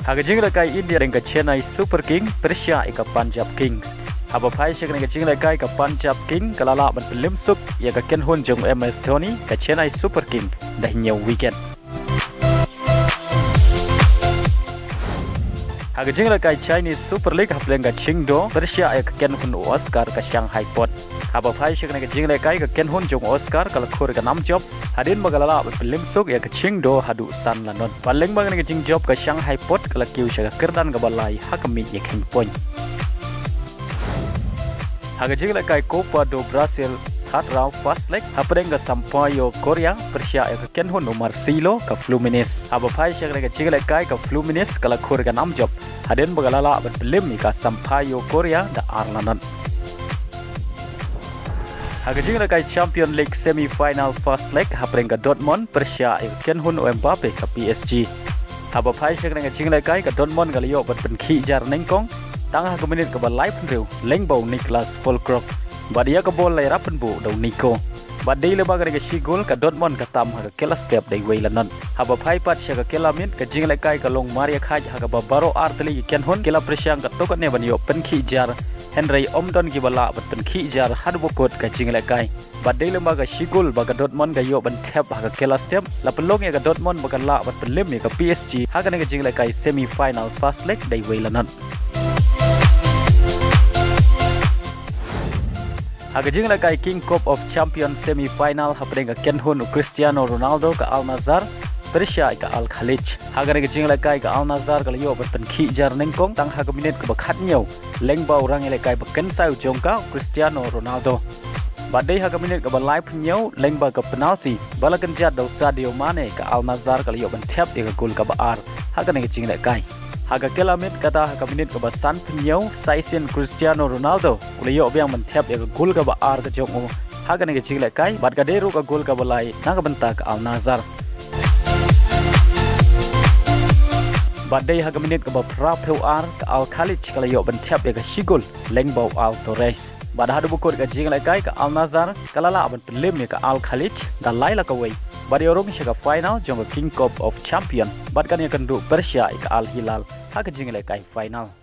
Haga jing lekai India dengan Chennai Super King Persia ika Punjab Kings. Haba pai syek dengan jing lekai ka Punjab King kalala ban pelim suk ya ka Kynhun jong MS Dhoni ka Chennai Super King dah nyau weekend. Haga jing lekai Chinese Super League hapleng ka Chingdo Persia ya ka Kynhun Oscar ka Shanghai Pot. Haba pai syek dengan jing lekai ka Kynhun jong Oscar kala khur ka nam job hadin magalala ban pelim suk ya ka Chingdo hadu san lanon. Paling bang dengan jing job ka Shanghai Pot kala kiu syek kerdan ka balai hakami ya king point. Haga jing lekai Copa do Brasil third round first leg hapreng ka Sampaio Korea Persia ya ka Kynhun Marcelo ka Fluminense. Haba pai syek dengan jing lekai ka Fluminense kala khur ka nam job hadin magalala ban pelim ka Sampaio Korea da Arlanon. Haga jing lekai Champion League semi final first leg hapreng ka Dortmund Persia ya ka Kynhun Mbappe ka PSG. Haba pai syek dengan jing lekai ka Dortmund galiyo ban penki jar nengkong tangah ke menit ke balai penriu Lyngba Niklas Fulkrok badia ke bol lai rapen bu dau Nico badai le bagar ke sigol ka Dortmund ka tam ha kela step dai weilanon. Haba pai pat sya ka kela min ka jing lekai ka long Maria khaj ha ka baro artli Kynhun kela Persia ka tokat ne ban yo penki jar Henry Omdon ki bala ban penki jar hadu bokot ka jing lekai badai le bagar sigol baga Dortmund ga yo ban tap ha ka kela step la pelong ya ka Dortmund baga la ban pelim ya ka PSG ha ka ne ka jing lekai semi final first leg dai weilanon. Haga jing lekai King Cup of Champions semi final hapreng ka Kynhun Cristiano Ronaldo ka Al-Nassr Persia ka Al-Khalij. Haga ne ka jing lekai ka Al-Nassr ka liyo ban khi jar nengkong tang haga minit ka bakhat nyau Lyngba orang lekai baken sai jongka Cristiano Ronaldo. Badai haga minit ka balai nyau Lyngba ka penalti balakan jat dau Sadio Mane ka Al-Nassr ka liyo ban tap ya ka gol ka baar. Haga ne ka jing lekai Haga kilomet kata haga minit ke basan penyau saisin Cristiano Ronaldo uliyo biang mentap ya ke gol ke baar ke jongo haga ne ke cing lekai bat ka deru ka gol ka balai na ka benta ke Al-Nassr badai haga minit ke bapra ar ke Al-Khalij ka liyo bentap ya ke sigol Lyngba Al Torres bad hadu bukut ke cing lekai ke Al-Nassr kalala ban pelim ya ke Al-Khalij da laila ka wei bad yorong sya ka final jong King Cup of Champion bad kan ya kendu Persia ke Al-Hilal haga jing lekai final.